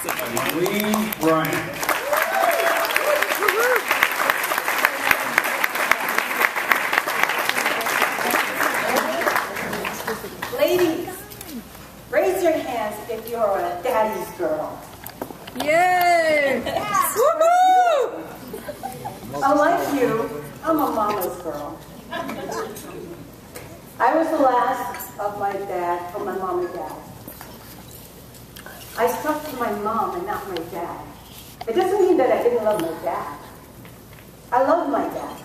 Marlene, Bryant. Ladies, raise your hands if you're a daddy's girl. Yay! Yeah. Woohoo! Unlike you, I'm a mama's girl. I was the last of my dad, from my mom and dad. I stuck to my mom and not my dad. It doesn't mean that I didn't love my dad. I love my dad.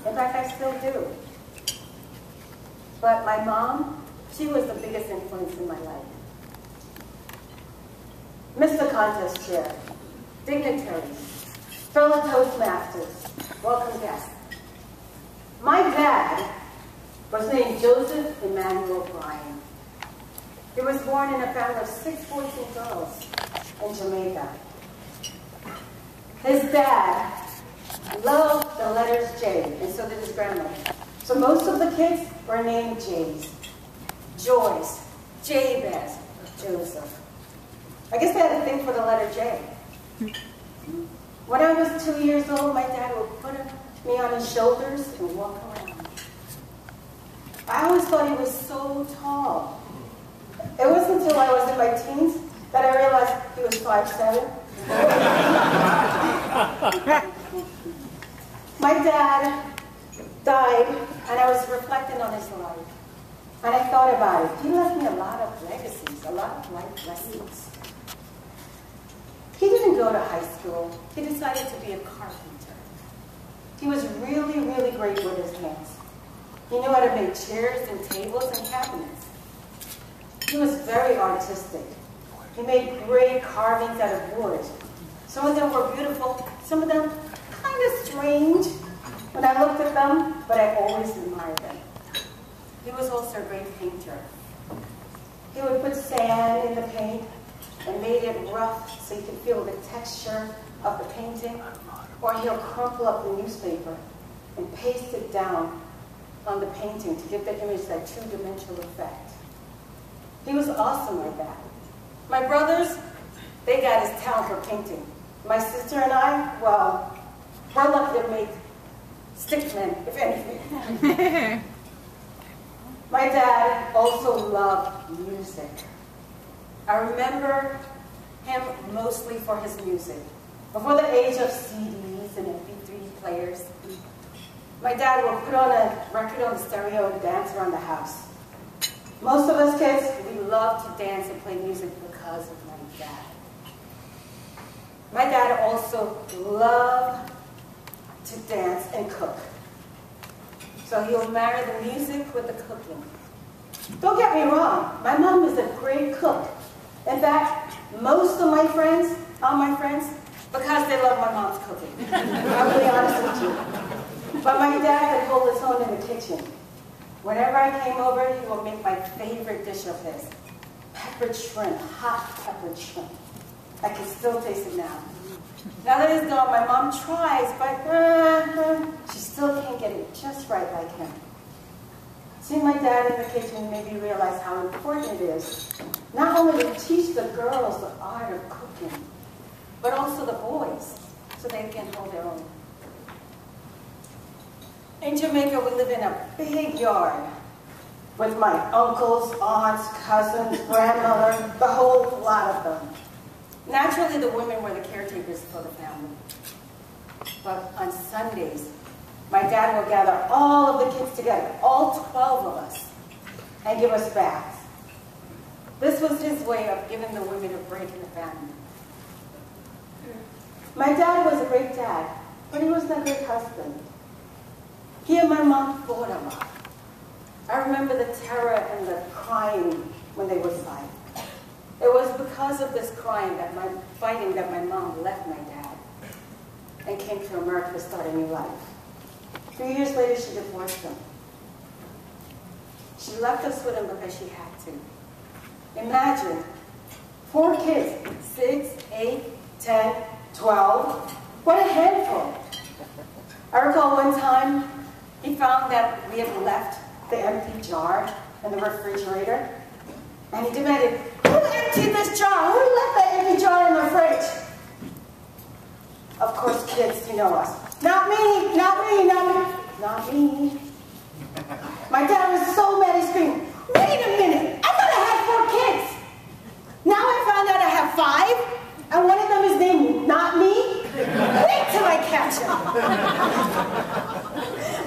In fact, I still do. But my mom, she was the biggest influence in my life. Mr. Contest Chair, dignitaries, fellow Toastmasters, welcome guests. My dad was named Joseph Emmanuel Bryant. He was born in a family of 6 boys and girls in Jamaica. His dad loved the letters J, and so did his grandmother. So most of the kids were named J's. Joyce, Jabez, Joseph. I guess they had a thing for the letter J. When I was 2 years old, my dad would put me on his shoulders and walk around. I always thought he was so tall. It wasn't until I was in my teens that I realized he was 5'7". My dad died, and I was reflecting on his life. And I thought about it. He left me a lot of legacies, a lot of life lessons. He didn't go to high school. He decided to be a carpenter. He was really, really great with his hands. He knew how to make chairs and tables and cabinets. He was very artistic. He made great carvings out of wood. Some of them were beautiful, some of them kind of strange when I looked at them, but I always admired them. He was also a great painter. He would put sand in the paint and made it rough so you could feel the texture of the painting, or he'll crumple up the newspaper and paste it down on the painting to give the image that two-dimensional effect. He was awesome like that. My brothers, they got his talent for painting. My sister and I, well, we're lucky to make stickmen, if anything. My dad also loved music. I remember him mostly for his music. Before the age of CDs and MP3 players, my dad would put on a record on the stereo and dance around the house. Most of us kids, we love to dance and play music because of my dad. My dad also loved to dance and cook. So he'll marry the music with the cooking. Don't get me wrong, my mom is a great cook. In fact, most of my friends are my friends because they love my mom's cooking. I'll be honest with you. But my dad could hold his own in the kitchen. Whenever I came over, he would make my favorite dish of his. Peppered shrimp, hot peppered shrimp. I can still taste it now. Now that he's gone, my mom tries, but she still can't get it just right like him. Seeing my dad in the kitchen made me realize how important it is not only to teach the girls the art of cooking, but also the boys, so they can hold their own. In Jamaica, we live in a big yard with my uncles, aunts, cousins, grandmother, the whole lot of them. Naturally, the women were the caretakers for the family. But on Sundays, my dad would gather all of the kids together, all 12 of us, and give us baths. This was his way of giving the women a break in the family. My dad was a great dad, but he wasn't a great husband. He and my mom fought a lot. I remember the terror and the crying when they would fight. It was because of this fighting that my mom left my dad and came to America to start a new life. 3 years later, she divorced him. She left us with him because she had to. Imagine, 4 kids, 6, 8, 10, 12. What a handful. I recall one time, he found that we had left the empty jar in the refrigerator, and he demanded, "Who emptied this jar? Who left that empty jar in the fridge?" you know us. Not me, not me, not me, not me. My dad was so mad, he screamed, wait a minute, I thought I had 4 kids. Now I found out I have 5, and one of them is named Not Me. Wait till I catch him.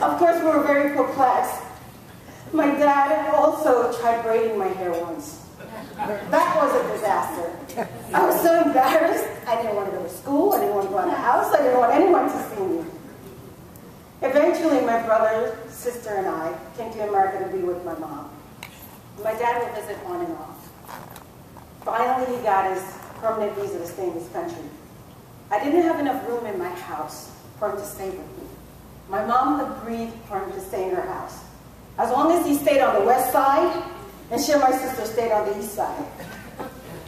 Of course, we were very perplexed. My dad also tried braiding my hair once. That was a disaster. I was so embarrassed. I didn't want to go to school. I didn't want to go out of the house. I didn't want anyone to see me. Eventually, my brother, sister, and I came to America to be with my mom. My dad would visit on and off. Finally, he got his permanent visa to stay in this country. I didn't have enough room in my house for him to stay with me. My mom agreed for him to stay in her house, as long as he stayed on the west side, and she and my sister stayed on the east side.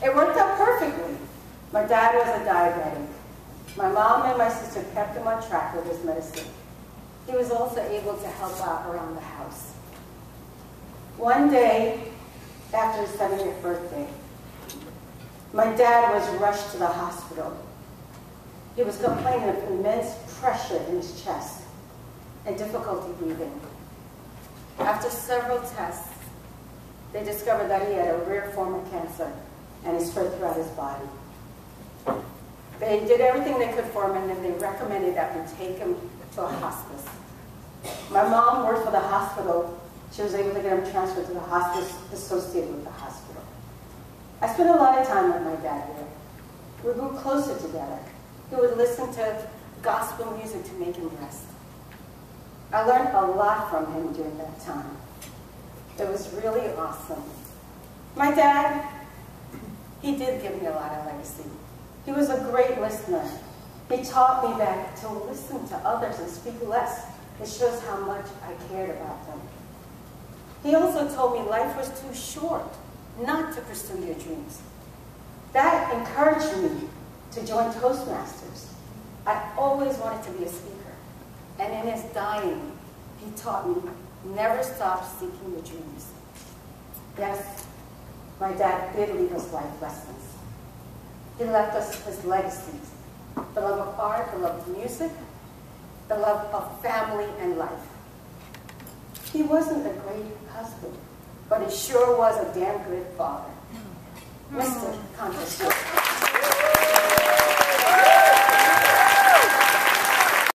It worked out perfectly. My dad was a diabetic. My mom and my sister kept him on track with his medicine. He was also able to help out around the house. One day, after his 70th birthday, my dad was rushed to the hospital. He was complaining of immense pressure in his chest and difficulty breathing. After several tests, they discovered that he had a rare form of cancer and it spread throughout his body. They did everything they could for him, and then they recommended that we take him to a hospice. My mom worked for the hospital. She was able to get him transferred to the hospice associated with the hospital. I spent a lot of time with my dad there. We grew closer together. He would listen to gospel music to make him rest. I learned a lot from him during that time. It was really awesome. My dad, he did give me a lot of legacy. He was a great listener. He taught me that to listen to others and speak less. It shows how much I cared about them. He also told me life was too short not to pursue your dreams. That encouraged me to join Toastmasters. I always wanted to be a speaker. And in his dying, he taught me, never stop seeking your dreams. Yes, my dad did leave us life lessons. He left us his legacies, the love of art, the love of music, the love of family and life. He wasn't a great husband, but he sure was a damn good father. Mr. Contest.